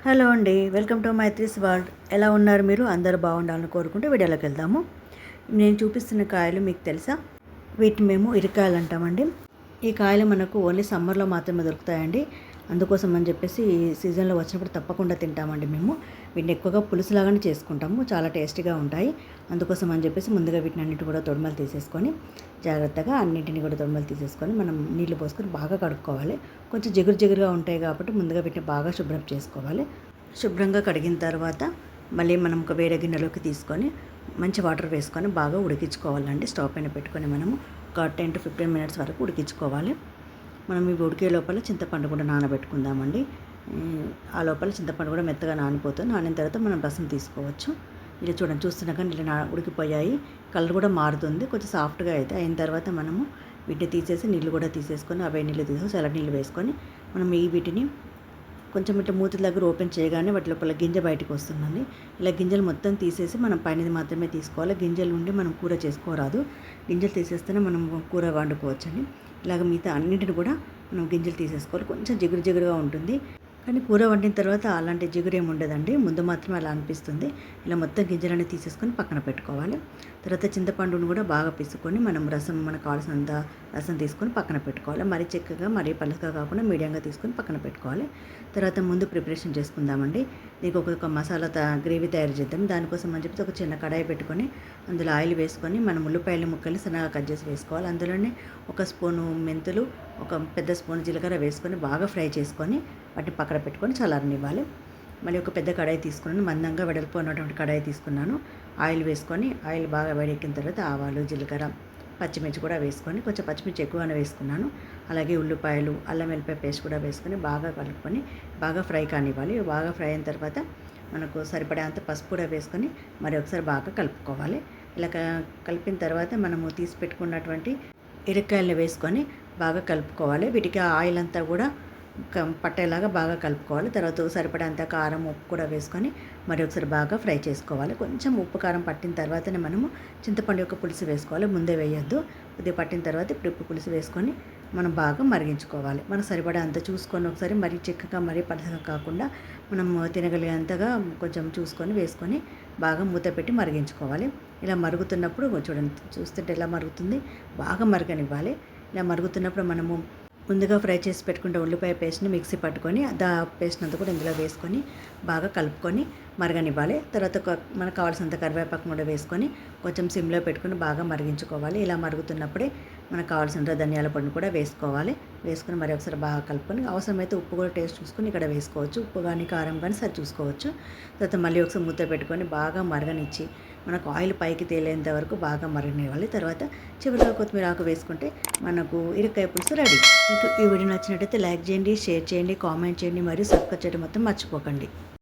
Hello అండి, welcome to Maitri's world. ఎలా ఉన్నారు మీరు? అందరూ బాగుండాలని కోరుకుంటూ వీడియోలోకి వెళ్దాము. నేను చూపిస్తున్న కాయలు మీకు తెలుసా? వీటిని మేము ఇరికాయలు అంటామండి. ఈ కాయలు మనకు ఓన్లీ సమ్మర్లో మాత్రమే దొరుకుతాయండి. అందుకోసం అని చెప్పేసి ఈ సీజన్లో వచ్చినప్పుడు తప్పకుండా తింటామండి మేము. వీటిని ఎక్కువగా పులుసులాగానే చేసుకుంటాము, చాలా టేస్టీగా ఉంటాయి. అందుకోసం అని చెప్పేసి ముందుగా వీటిని అన్నిటి కూడా తొడిమలు తీసేసుకొని జాగ్రత్తగా అన్నింటిని కూడా తొడిమలు తీసేసుకొని మనం నీళ్లు పోసుకొని బాగా కడుక్కోవాలి. కొంచెం జిగురుగా ఉంటాయి కాబట్టి ముందుగా వీటిని బాగా శుభ్రం చేసుకోవాలి. శుభ్రంగా కడిగిన తర్వాత మళ్ళీ మనం ఒక వేరే గిన్నెలోకి తీసుకొని మంచి వాటర్ వేసుకొని బాగా ఉడికించుకోవాలండి. స్టవ్ పైన పెట్టుకొని మనము ఒక 10 to 15 minutes వరకు ఉడికించుకోవాలి. మనం ఇవి ఉడికే లోపల చింతపండు కూడా నానబెట్టుకుందామండి. ఆ లోపల చింతపండు కూడా మెత్తగా నానిపోతుంది. నానిన తర్వాత మనం రసం తీసుకోవచ్చు. ఇలా చూడండి, చూస్తున్నాక ఇలా ఉడికిపోయాయి. కలర్ కూడా మారుతుంది, కొంచెం సాఫ్ట్గా అయితే అయిన తర్వాత మనము వీటిని తీసేసి నీళ్ళు కూడా తీసేసుకొని అవే నీళ్ళు తీసేసి చల్ల నీళ్ళు వేసుకొని మనం వీటిని కొంచెం ఇట్లా మూతి దగ్గర ఓపెన్ చేయగానే వాటి లోపల గింజ బయటకు వస్తుందండి. ఇలా గింజలు మొత్తం తీసేసి మనం పైనది మాత్రమే తీసుకోవాలి. గింజలు ఉండి మనం కూర చేసుకోరాదు. గింజలు తీసేస్తేనే మనం కూర వండుకోవచ్చండి. ఇలాగ మిగతా అన్నింటిని కూడా మనం గింజలు తీసేసుకోవాలి. కొంచెం జిగురుగా ఉంటుంది, కానీ కూర వండిన తర్వాత అలాంటి జిగురు ఏమి ఉండదండి. ముందు మాత్రమే అలా అనిపిస్తుంది. ఇలా మొత్తం గింజలన్నీ తీసేసుకొని పక్కన పెట్టుకోవాలి. తర్వాత చింతపండును కూడా బాగా పిసుకొని మనం రసం మనకు కావాల్సినంత రసం తీసుకొని పక్కన పెట్టుకోవాలి. మరీ చిక్కగా మరీ పలుచగా కాకుండా మీడియంగా తీసుకొని పక్కన పెట్టుకోవాలి. తర్వాత ముందు ప్రిపరేషన్ చేసుకుందామండి. దీనికి ఒక మసాలా గ్రేవీ తయారు చేద్దాం. దానికోసం అని చెప్పి ఒక చిన్న కడాయి పెట్టుకొని అందులో ఆయిల్ వేసుకొని మనం ఉల్లిపాయల ముక్కల్ని సన్నగా కట్ చేసి వేసుకోవాలి. అందులోనే ఒక స్పూను మెంతులు, ఒక పెద్ద స్పూన్ జీలకర్ర వేసుకొని బాగా ఫ్రై చేసుకొని వాటిని పక్కన పెట్టుకొని చల్లారనివ్వాలి. మళ్ళీ ఒక పెద్ద కడాయి తీసుకున్నాను, మందంగా వెడల్పు ఉన్నటువంటి కడాయి తీసుకున్నాను. ఆయిల్ వేసుకొని ఆయిల్ బాగా వేడెక్కిన తర్వాత ఆవాలు, జీలకర్ర, పచ్చిమిర్చి కూడా వేసుకొని కొంచెం పచ్చిమిర్చి ఎక్కువగానే వేసుకున్నాను. అలాగే ఉల్లిపాయలు, అల్లం వెల్లిపాయ పేస్ట్ కూడా వేసుకొని బాగా కలుపుకొని బాగా ఫ్రై కానివ్వాలి. బాగా ఫ్రై అయిన తర్వాత మనకు సరిపడేంత పసుపు కూడా వేసుకొని మరి ఒకసారి బాగా కలుపుకోవాలి. ఇలా కలిపిన తర్వాత మనము తీసి పెట్టుకున్నటువంటి ఇరక్కాయలను వేసుకొని బాగా కలుపుకోవాలి. వీటికి ఆయిల్ అంతా కూడా పట్టేలాగా బాగా కలుపుకోవాలి. తర్వాత సరిపడేంత కారం, ఉప్పు కూడా వేసుకొని మరి ఒకసారి బాగా ఫ్రై చేసుకోవాలి. కొంచెం ఉప్పు కారం పట్టిన తర్వాతనే మనము చింతపండు యొక్క పులుసు వేసుకోవాలి, ముందే వేయొద్దు. కొద్దిగా పట్టిన తర్వాత ఇప్పుడు ఉప్పు పులుసు వేసుకొని మనం బాగా మరిగించుకోవాలి. మనకు సరిపడే అంత చూసుకొని ఒకసారి మరీ చిక్కగా మరీ పలసగా కాకుండా మనం తినగలిగేంతగా కొంచెం చూసుకొని వేసుకొని బాగా మూత పెట్టి మరిగించుకోవాలి. ఇలా మరుగుతున్నప్పుడు చూడండి, చూస్తుంటే ఎలా మరుగుతుంది, బాగా మరగనివ్వాలి. ఇలా మరుగుతున్నప్పుడు మనము ముందుగా ఫ్రై చేసి పెట్టుకుంటే ఉల్లిపాయ పేస్ట్ని మిక్సీ పట్టుకొని పేస్ట్ అంతా కూడా ఇందులో వేసుకొని బాగా కలుపుకొని మరగనివ్వాలి. తర్వాత మనకు కావాల్సినంత కరివేపాకు కూడా వేసుకొని కొంచెం సిమ్లో పెట్టుకొని బాగా మరిగించుకోవాలి. ఇలా మరుగుతున్నప్పుడే మనకు కావాల్సినంత ధనియాల పొడిని కూడా వేసుకోవాలి. వేసుకొని మరి ఒకసారి బాగా కలుపుకొని అవసరమైతే ఉప్పు కూడా టేస్ట్ చూసుకొని ఇక్కడ వేసుకోవచ్చు. ఉప్పు కానీ కారం కానీ సరి చూసుకోవచ్చు. తర్వాత మళ్ళీ ఒకసారి మూత పెట్టుకొని బాగా మరగనిచ్చి మనకు ఆయిల్ పైకి తేలేంత వరకు బాగా మరగనివ్వాలి. తర్వాత చివరిగా కొత్తిమీర ఆకు వేసుకుంటే మనకు ఇరకాయ పులుసు రెడీ. మీకు ఈ వీడియో నచ్చినట్టయితే లైక్ చేయండి, షేర్ చేయండి, కామెంట్ చేయండి మరియు సబ్స్క్రైబ్ చేయడం మొత్తం మర్చిపోకండి.